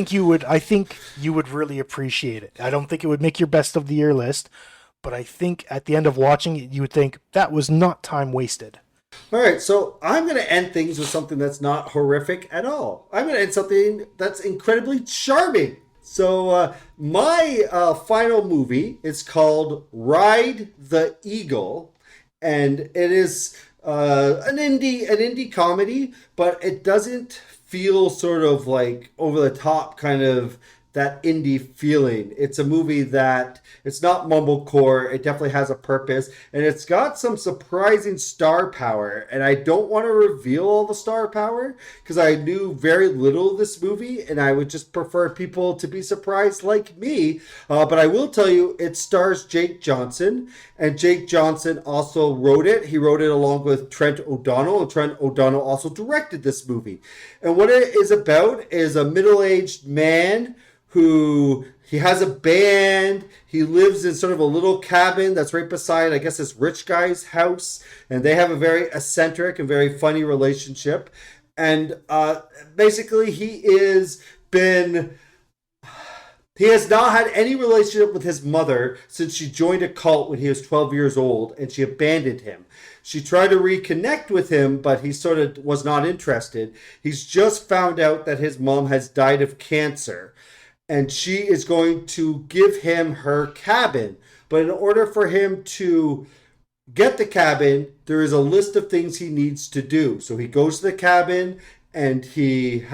I think you would really appreciate it. I don't think it would make your best of the year list, but I think at the end of watching it, you would think that was not time wasted. All right, so I'm going to end things with something that's not horrific at all. I'm going to end something that's incredibly charming. My final movie is called Ride the Eagle, and it is an indie comedy, but it doesn't feel sort of like over the top kind of that indie feeling. It's a movie that it's not mumblecore. It definitely has a purpose, and it's got some surprising star power. And I don't want to reveal all the star power because I knew very little of this movie, and I would just prefer people to be surprised like me. But I will tell you, it stars Jake Johnson, and Jake Johnson also wrote it. He wrote it along with Trent O'Donnell, and Trent O'Donnell also directed this movie. And what it is about is a middle-aged man who he has a band. He lives in sort of a little cabin that's right beside, I guess, this rich guy's house, and they have a very eccentric and very funny relationship. And basically, he has not had any relationship with his mother since she joined a cult when he was 12 years old, and she abandoned him. She tried to reconnect with him, but he sort of was not interested. He's just found out that his mom has died of cancer, and she is going to give him her cabin. But in order for him to get the cabin, there is a list of things he needs to do. So he goes to the cabin and he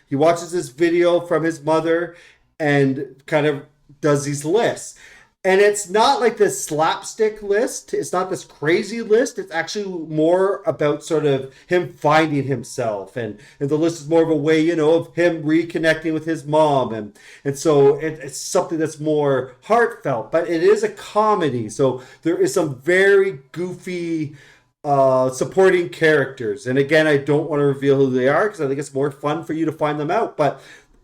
watches this video from his mother and kind of does these lists. And it's not like this slapstick list. It's not this crazy list. It's actually more about sort of him finding himself. And the list is more of a way, of him reconnecting with his mom. It's something that's more heartfelt, but it is a comedy. So there is some very goofy supporting characters. And again, I don't want to reveal who they are because I think it's more fun for you to find them out. But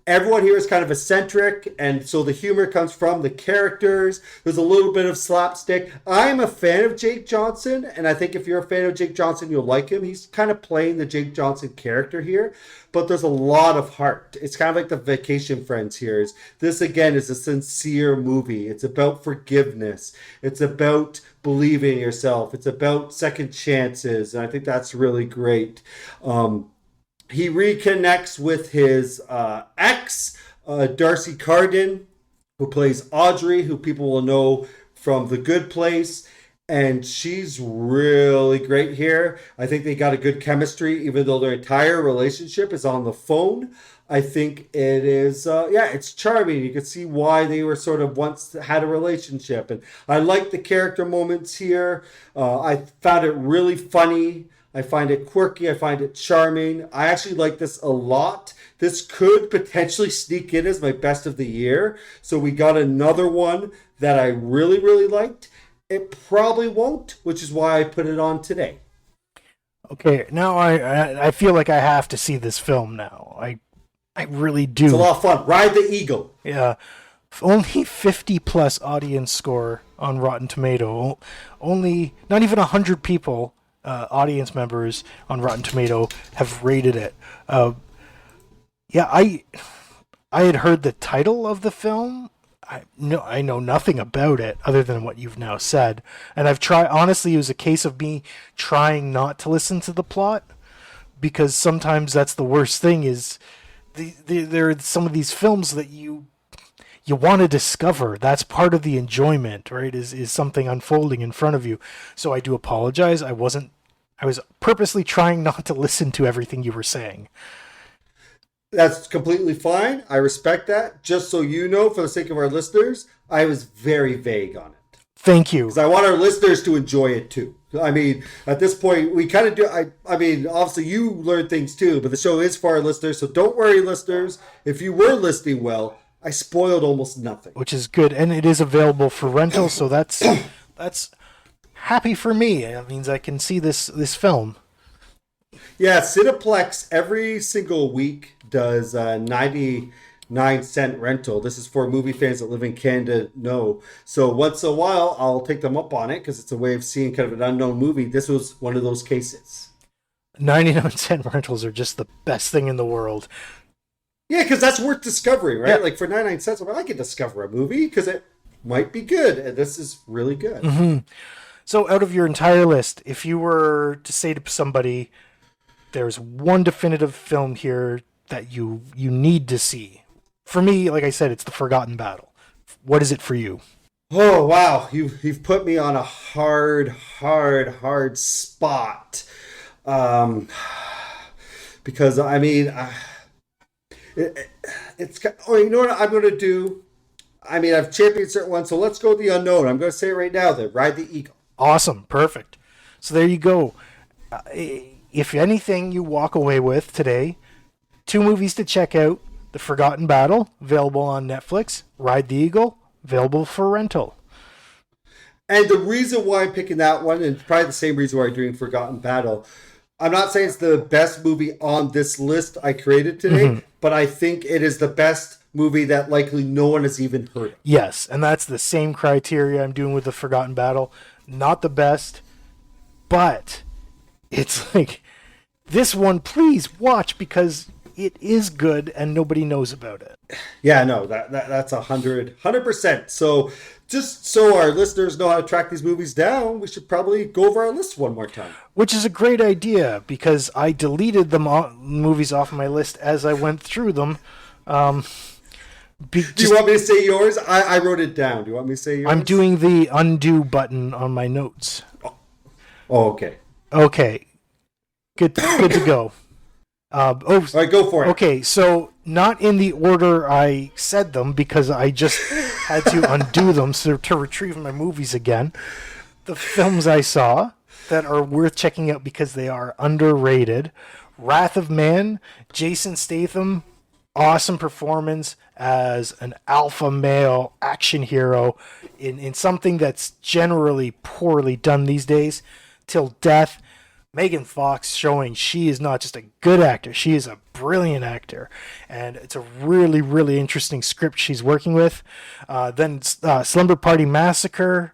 everyone here is kind of eccentric, and so the humor comes from the characters. There's a little bit of slapstick. I'm a fan of Jake Johnson, and I think if you're a fan of Jake Johnson, you'll like him. He's kind of playing the Jake Johnson character here, but there's a lot of heart. It's kind of like the Vacation Friends here. This again is a sincere movie. It's about forgiveness. It's about believing in yourself. It's about second chances, and I think that's really great. He reconnects with his ex, Darcy Carden, who plays Audrey, who people will know from The Good Place. And she's really great here. I think they got a good chemistry, even though their entire relationship is on the phone. I think it is, it's charming. You can see why they were sort of once had a relationship. And I like the character moments here. I found it really funny. I find it quirky. I find it charming. I actually like this a lot. This could potentially sneak in as my best of the year. So we got another one that I really, really liked. It probably won't, which is why I put it on today. Okay, now I feel like I have to see this film now. I really It's a do. lot of fun. Ride the Eagle. Yeah, only 50 plus audience score on Rotten Tomato. Only not even 100 people, audience members on Rotten Tomato have rated it. Yeah, I had heard the title of the film. I know nothing about it other than what you've now said, and I've tried. Honestly, it was a case of me trying not to listen to the plot because sometimes that's the worst thing. Is there are some of these films that you want to discover. That's part of the enjoyment, right? Is something unfolding in front of you. So I do apologize. I wasn't. I was purposely trying not to listen to everything you were saying. That's completely fine. I respect that. Just so you know, for the sake of our listeners, I was very vague on it Thank you. because I want our listeners to enjoy it too. I mean, at this point, we kind of do. I mean, obviously, you learn things too, but the show is for our listeners, so don't worry, listeners. If you were listening well, I spoiled almost nothing. Which is good, and it is available for rental. So that's happy for me. That means I can see this film. Yeah, Cineplex every single week does 99-cent rental. This is for movie fans that live in Canada. No, so once in a while I'll take them up on it because it's a way of seeing kind of an unknown movie. This was one of those cases. 99-cent rentals are just the best thing in the world. Yeah, because that's worth discovering, right? Yeah. Like for 99 cents, I'm like, I can discover a movie because it might be good, and this is really good. So, out of your entire list, if you were to say to somebody, "There's one definitive film here that you need to see," for me, like I said, it's The Forgotten Battle. What is it for you? Oh wow, you've put me on a hard spot. Um, because I mean, it, oh, you know what I'm going to do? I mean, I've championed certain ones, so let's go the unknown. I'm going to say it right now. Then Ride the Eagle. Awesome, perfect. So there you go. If anything, you walk away with today, two movies to check out: The Forgotten Battle, available on Netflix; Ride the Eagle, available for rental. And the reason why I'm picking that one, and probably the same reason why I'm doing Forgotten Battle, I'm not saying it's the best movie on this list I created today, but I think it is the best movie that likely no one has even heard of. Yes, and that's the same criteria I'm doing with The Forgotten Battle. Not the best, but it's like this one, please watch because it is good and nobody knows about it. Yeah, no, that's 100%. So just so our listeners know how to track these movies down, we should probably go over our list one more time. Which is a great idea because I deleted the movies off my list as I went through them. Do you want me to say yours? I wrote it down. Do you want me to say yours? I'm doing the undo button on my notes. Oh, okay. Okay, good to go. All right, go for it. Okay, so not in the order I said them because I just had to undo them to retrieve my movies again. The films I saw that are worth checking out because they are underrated: Wrath of Man, Jason Statham, awesome performance as an alpha male action hero in something that's generally poorly done these days. Till Death. Megan Fox showing she is not just a good actor, she is a brilliant actor. And it's a really, really interesting script she's working with. Then Slumber Party Massacre,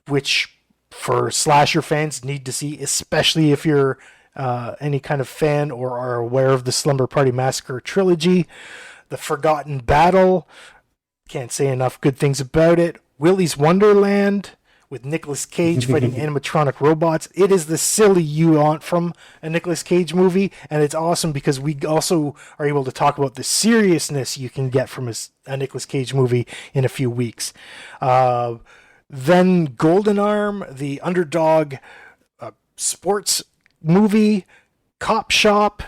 which for slasher fans need to see, especially if you're any kind of fan or are aware of the Slumber Party Massacre trilogy. The Forgotten Battle, can't say enough good things about it. Willy's Wonderland, with Nicolas Cage fighting animatronic robots. It is the silly you want from a Nicolas Cage movie, and it's awesome because we also are able to talk about the seriousness you can get from a Nicolas Cage movie in a few weeks. Then Golden Arm, the underdog sports movie; Cop Shop;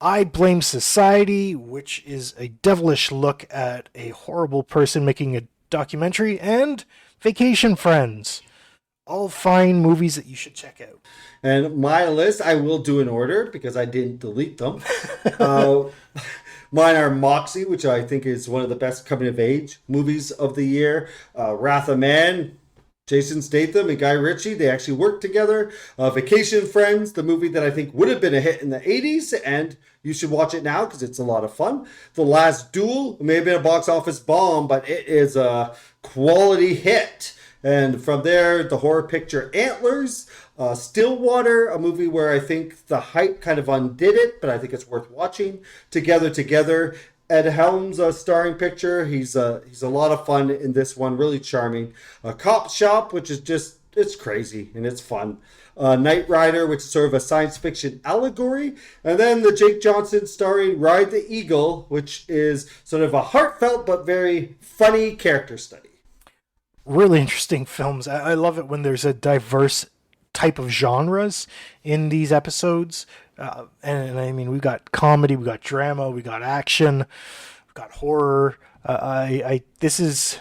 I Blame Society, which is a devilish look at a horrible person making a documentary; and Vacation Friends. All fine movies that you should check out. And my list, I will do in order because I didn't delete them. uh, Mine are Moxie, which I think is one of the best coming of age movies of the year. Wrath of Man, Jason Statham and Guy Ritchie, they actually worked together. Vacation Friends, the movie that I think would have been a hit in the 80s, and you should watch it now because it's a lot of fun. The Last Duel, it may have been a box office bomb, but it is a quality hit. And from there, the horror picture Antlers, Stillwater, a movie where I think the hype kind of undid it, but I think it's worth watching. Together. Ed Helms' starring picture. He's a lot of fun in this one, really charming. Cop Shop, which is just, it's crazy and it's fun. Knight Rider, which is sort of a science fiction allegory. And then the Jake Johnson starring Ride the Eagle, which is sort of a heartfelt but very funny character study. Really interesting films. I love it when there's a diverse type of genres in these episodes. And I mean, we've got comedy, we got drama, we got action, we've got horror. This is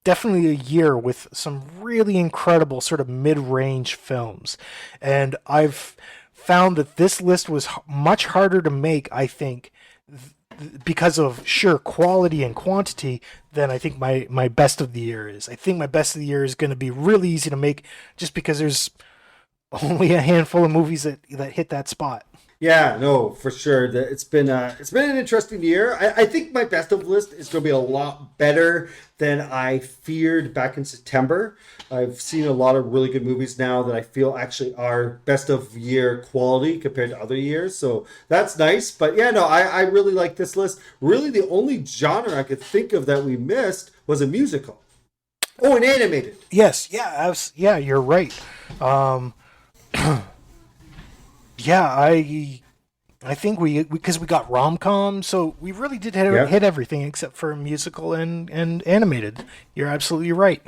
definitely a year with some really incredible sort of mid-range films. And I've found that this list was much harder to make, I think, because of sure quality and quantity than I think my best of the year is. I think my best of the year is going to be really easy to make just because there's only a handful of movies that hit that spot. Yeah, no, for sure. It's been an interesting year. I think my best of list is going to be a lot better than I feared back in September. I've seen a lot of really good movies now that I feel actually are best of year quality compared to other years. So that's nice. But yeah, no, I really like this list. Really, the only genre I could think of that we missed was a musical. Oh, an animated. Yes, yeah, yeah, you're right. Um, yeah, I think we because we got rom com, so we really did Yeah. hit everything except for musical and animated. You're absolutely right.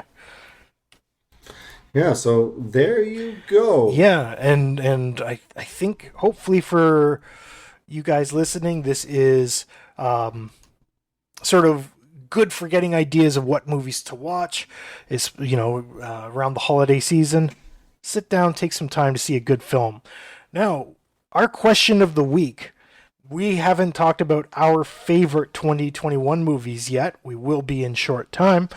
Yeah, so there you go. Yeah, and I think hopefully for you guys listening, this is sort of good for getting ideas of what movies to watch. Is around the holiday season, sit down, take some time to see a good film. Now, our question of the week. We haven't talked about our favorite 2021 movies yet. We will be in short time.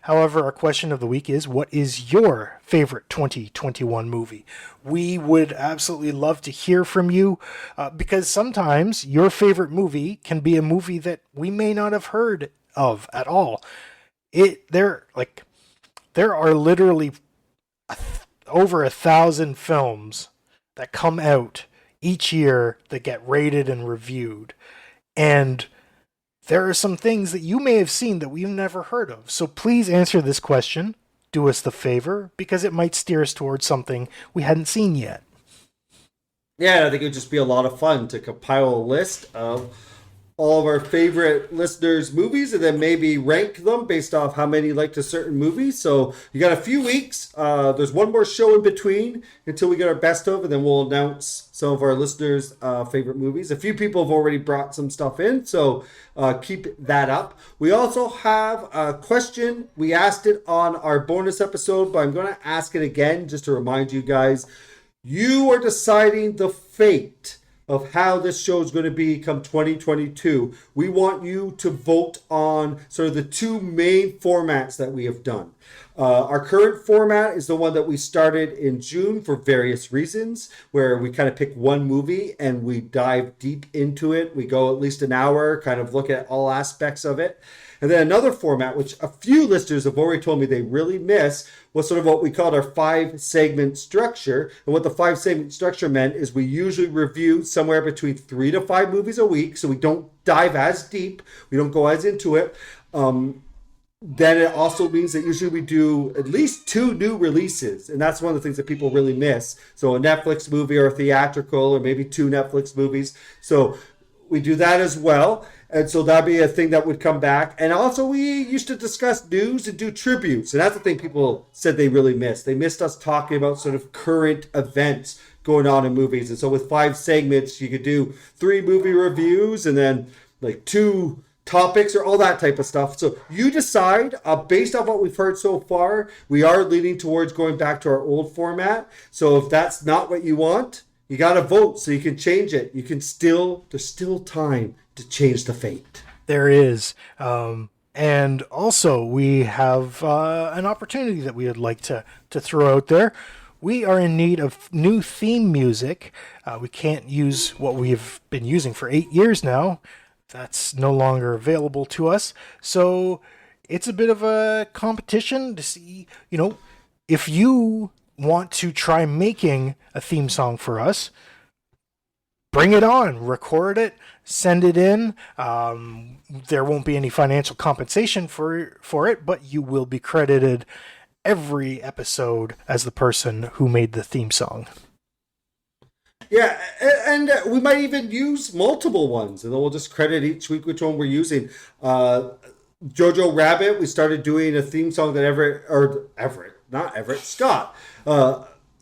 However, our question of the week is, what is your favorite 2021 movie? We would absolutely love to hear from you because sometimes your favorite movie can be a movie that we may not have heard of at all. There are literally over 1,000 films that come out each year that get rated and reviewed. And there are some things that you may have seen that we've never heard of. So please answer this question. Do us the favor, because it might steer us towards something we hadn't seen yet. Yeah, I think it would just be a lot of fun to compile a list of all of our favorite listeners' movies and then maybe rank them based off how many liked a certain movie. So you got a few weeks. There's one more show in between until we get our best of, and then we'll announce some of our listeners' favorite movies. A few people have already brought some stuff in, so keep that up. We also have a question. We asked it on our bonus episode, but I'm going to ask it again just to remind you guys. You are deciding the fate of how this show is going to be come 2022. We want you to vote on sort of the two main formats that we have done. Our current format is the one that we started in June for various reasons, where we kind of pick one movie and we dive deep into it. We go at least an hour, kind of look at all aspects of it. And then another format, which a few listeners have already told me they really miss, was sort of what we called our 5-segment structure. And what the 5-segment structure meant is we usually review somewhere between 3 to 5 movies a week, so we don't dive as deep, we don't go as into it. Then it also means that usually we do at least 2 new releases, and that's one of the things that people really miss. So a Netflix movie or a theatrical, or maybe 2 Netflix movies. So we do that as well. And so that'd be a thing that would come back. And also we used to discuss news and do tributes. And that's the thing people said they really missed. They missed us talking about sort of current events going on in movies. And so with 5 segments, you could do 3 movie reviews and then like 2 topics or all that type of stuff. So you decide, based on what we've heard so far, we are leaning towards going back to our old format. So if that's not what you want, you got to vote so you can change it. There's still time to change the fate. There is. And also, we have an opportunity that we would like to throw out there. We are in need of new theme music. We can't use what we've been using for 8 years now. That's no longer available to us. So it's a bit of a competition to see, if you want to try making a theme song for us, bring it on, record it, send it in. There won't be any financial compensation for it, but you will be credited every episode as the person who made the theme song. Yeah, and we might even use multiple ones, and then we'll just credit each week which one we're using. Jojo Rabbit, we started doing a theme song that Scott.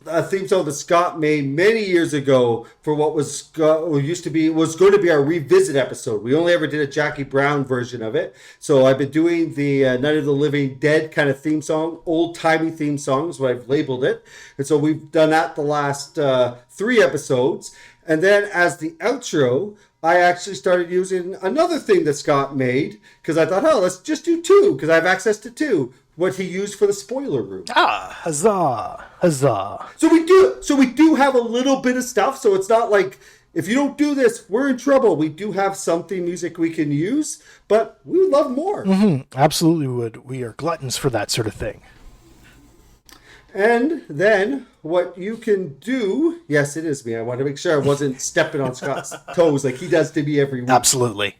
A theme song that Scott made many years ago for what was going to be our revisit episode. We only ever did a Jackie Brown version of it. So I've been doing the Night of the Living Dead kind of theme song, old-timey theme song is what I've labeled it. And so we've done that the last 3 episodes. And then as the outro, I actually started using another thing that Scott made because I thought, let's just do 2 because I have access to 2. What he used for the spoiler room. Huzzah! Huzzah! So we do have a little bit of stuff. So it's not like if you don't do this, we're in trouble. We do have some theme music we can use, but we would love more. Absolutely would. We are gluttons for that sort of thing. And then what you can do, yes, it is me. I want to make sure I wasn't stepping on Scott's toes like he does to me every week. Absolutely.